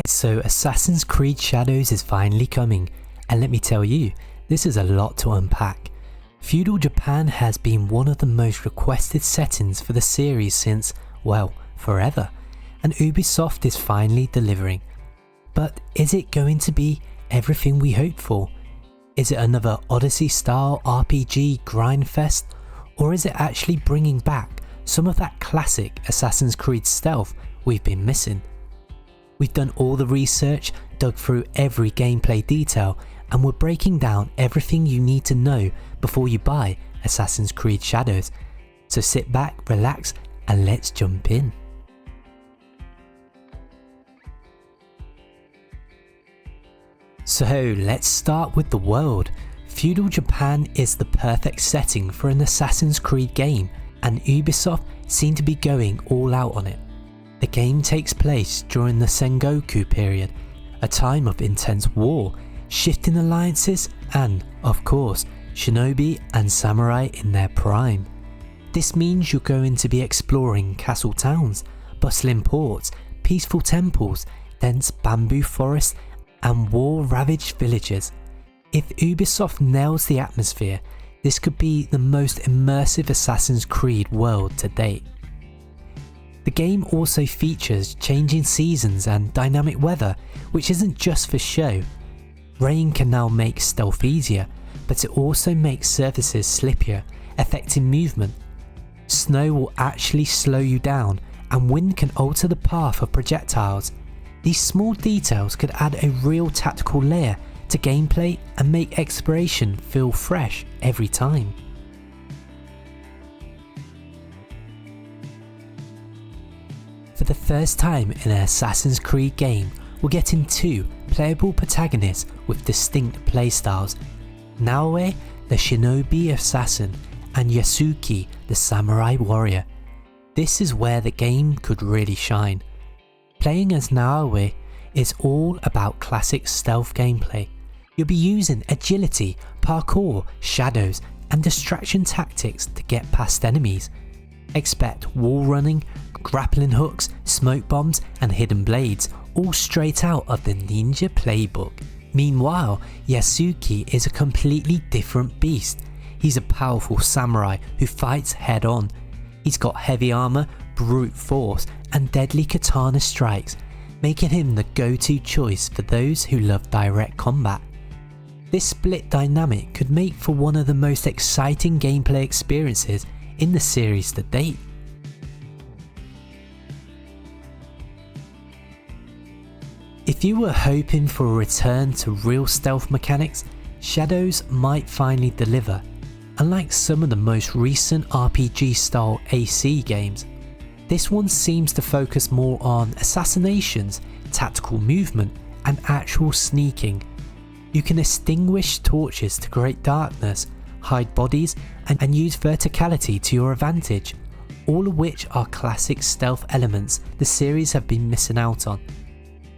So Assassin's Creed Shadows is finally coming, and let me tell you, this is a lot to unpack. Feudal Japan has been one of the most requested settings for the series since, well, forever, and Ubisoft is finally delivering. But is it going to be everything we hoped for? Is it another Odyssey-style RPG grindfest, or is it actually bringing back some of that classic Assassin's Creed stealth we've been missing? We've done all the research, dug through every gameplay detail, and we're breaking down everything you need to know before you buy Assassin's Creed Shadows. So sit back, relax, and let's jump in. So let's start with the world. Feudal Japan is the perfect setting for an Assassin's Creed game, and Ubisoft seem to be going all out on it. The game takes place during the Sengoku period, a time of intense war, shifting alliances, and, of course, Shinobi and samurai in their prime. This means you're going to be exploring castle towns, bustling ports, peaceful temples, dense bamboo forests, and war-ravaged villages. If Ubisoft nails the atmosphere, this could be the most immersive Assassin's Creed world to date. The game also features changing seasons and dynamic weather, which isn't just for show. Rain can now make stealth easier, but it also makes surfaces slippier, affecting movement. Snow will actually slow you down, and wind can alter the path of projectiles. These small details could add a real tactical layer to gameplay and make exploration feel fresh every time. For the first time in an Assassin's Creed game, we're getting two playable protagonists with distinct playstyles: Naoe, the Shinobi assassin, and Yasuki, the samurai warrior. This is where the game could really shine. Playing as Naoe is all about classic stealth gameplay. You'll be using agility, parkour, shadows, and distraction tactics to get past enemies. Expect wall running, grappling hooks, smoke bombs, and hidden blades, all straight out of the ninja playbook. Meanwhile, Yasuki is a completely different beast. He's a powerful samurai who fights head on. He's got heavy armor, brute force, and deadly katana strikes, making him the go-to choice for those who love direct combat. This split dynamic could make for one of the most exciting gameplay experiences in the series to date. If you were hoping for a return to real stealth mechanics, Shadows might finally deliver, unlike some of the most recent RPG-style AC games. This one seems to focus more on assassinations, tactical movement, and actual sneaking. You can extinguish torches to create darkness, hide bodies, and use verticality to your advantage, all of which are classic stealth elements the series have been missing out on.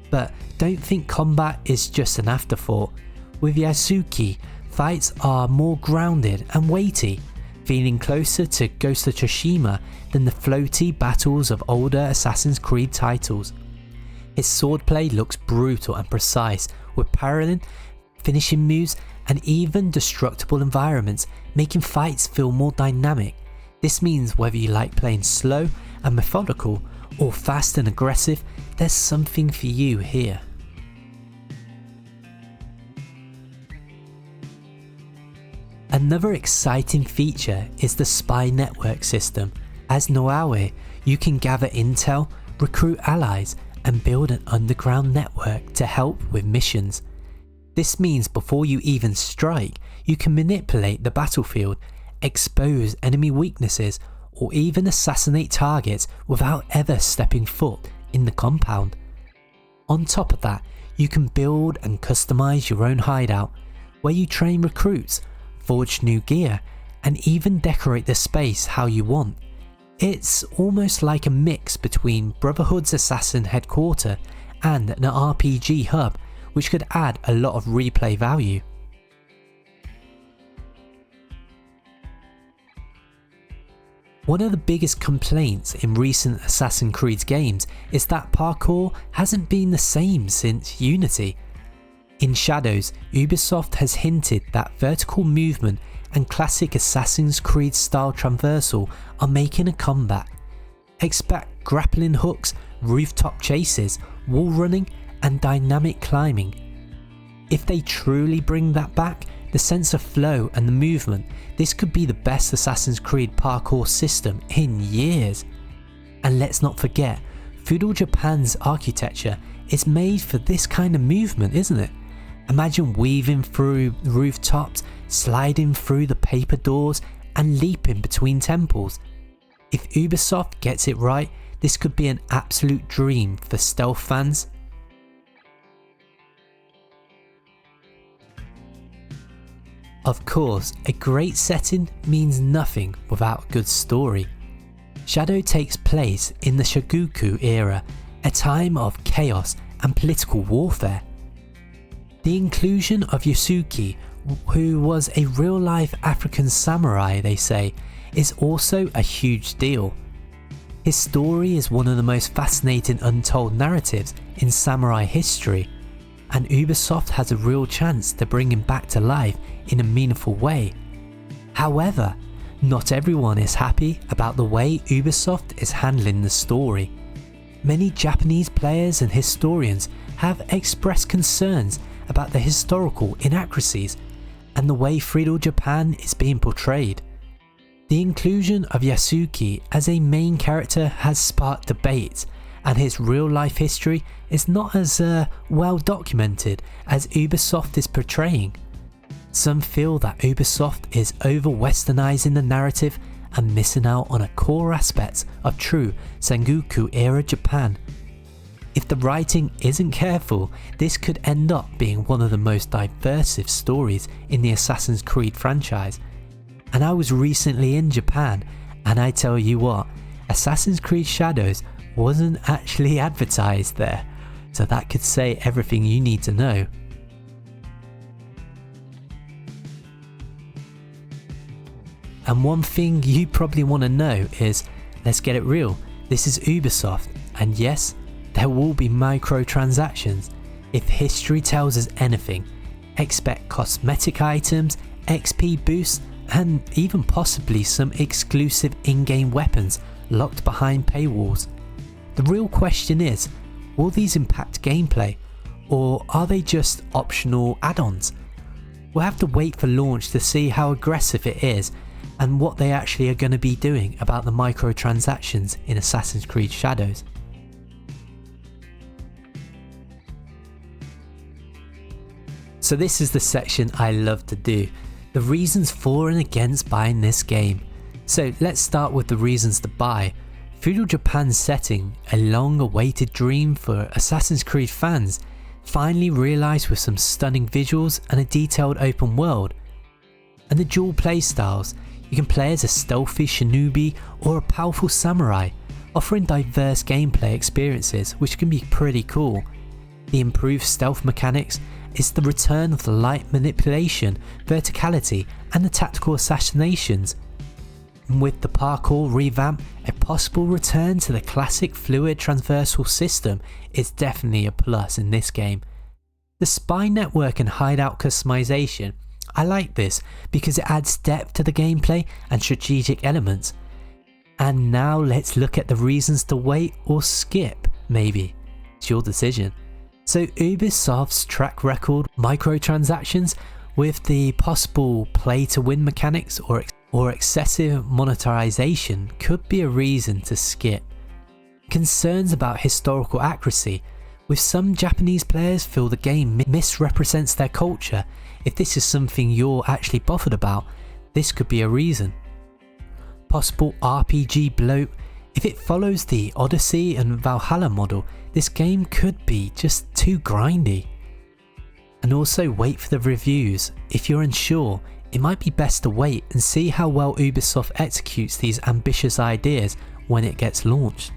But don't think combat is just an afterthought. With Yasuki, fights are more grounded and weighty, feeling closer to Ghost of Tsushima than the floaty battles of older Assassin's Creed titles. His swordplay looks brutal and precise, with parrying, finishing moves, and even destructible environments, making fights feel more dynamic. This means whether you like playing slow and methodical or fast and aggressive, there's something for you here. Another exciting feature is the spy network system. As Naoe, you can gather intel, recruit allies, and build an underground network to help with missions. This means before you even strike, you can manipulate the battlefield, expose enemy weaknesses, or even assassinate targets without ever stepping foot in the compound. On top of that, you can build and customize your own hideout, where you train recruits, forge new gear, and even decorate the space how you want. It's almost like a mix between Brotherhood's assassin headquarters and an RPG hub, which could add a lot of replay value. One of the biggest complaints in recent Assassin's Creed games is that parkour hasn't been the same since Unity. In Shadows, Ubisoft has hinted that vertical movement and classic Assassin's Creed style traversal are making a comeback. Expect grappling hooks, rooftop chases, wall running and dynamic climbing. If they truly bring that back, the sense of flow and the movement, this could be the best Assassin's Creed parkour system in years. And let's not forget, Feudal Japan's architecture is made for this kind of movement, isn't it? Imagine weaving through rooftops, sliding through the paper doors and leaping between temples. If Ubisoft gets it right, this could be an absolute dream for stealth fans. Of course, a great setting means nothing without a good story. Shadow takes place in the Sengoku era, a time of chaos and political warfare. The inclusion of Yasuki, who was a real-life African samurai they say, is also a huge deal. His story is one of the most fascinating untold narratives in samurai history, and Ubisoft has a real chance to bring him back to life in a meaningful way. However, not everyone is happy about the way Ubisoft is handling the story. Many Japanese players and historians have expressed concerns about the historical inaccuracies and the way Feudal Japan is being portrayed. The inclusion of Yasuki as a main character has sparked debate, and his real life history is not as well documented as Ubisoft is portraying. Some feel that Ubisoft is over westernizing the narrative and missing out on a core aspect of true Sengoku era Japan. If the writing isn't careful, this could end up being one of the most diversive stories in the Assassin's Creed franchise. And I was recently in Japan, and I tell you what, Assassin's Creed Shadows wasn't actually advertised there, so that could say everything you need to know. And one thing you probably want to know is, let's get it real, this is Ubisoft, and yes, there will be microtransactions. If history tells us anything, expect cosmetic items, XP boosts, and even possibly some exclusive in-game weapons locked behind paywalls. The real question is, will these impact gameplay, or are they just optional add-ons? We'll have to wait for launch to see how aggressive it is and what they actually are going to be doing about the microtransactions in Assassin's Creed Shadows. So this is the section I love to do, the reasons for and against buying this game. So let's start with the reasons to buy. Feudal Japan's setting, a long awaited dream for Assassin's Creed fans, finally realised with some stunning visuals and a detailed open world. And the dual playstyles, you can play as a stealthy shinobi or a powerful samurai, offering diverse gameplay experiences which can be pretty cool. The improved stealth mechanics is the return of the light manipulation, verticality and the tactical assassinations. And with the parkour revamp, a possible return to the classic fluid traversal system is definitely a plus in this game. The spy network and hideout customization, I like this because it adds depth to the gameplay and strategic elements. And now let's look at the reasons to wait or skip, maybe. It's your decision. So Ubisoft's track record, microtransactions with the possible play to win mechanics or excessive monetization could be a reason to skip. Concerns about historical accuracy, with some Japanese players feel the game misrepresents their culture. If this is something you're actually bothered about, this could be a reason. Possible RPG bloat. If it follows the Odyssey and Valhalla model, this game could be just too grindy. And also wait for the reviews. If you're unsure, it might be best to wait and see how well Ubisoft executes these ambitious ideas when it gets launched.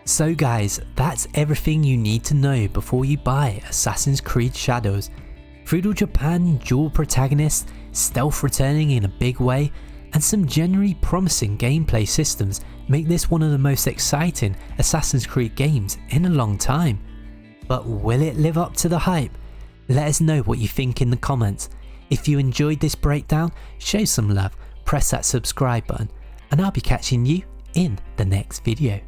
So guys, that's everything you need to know before you buy Assassin's Creed Shadows. Feudal Japan, dual protagonists, stealth returning in a big way, and some generally promising gameplay systems make this one of the most exciting Assassin's Creed games in a long time. But will it live up to the hype? Let us know what you think in the comments. If you enjoyed this breakdown, show some love, press that subscribe button, and I'll be catching you in the next video.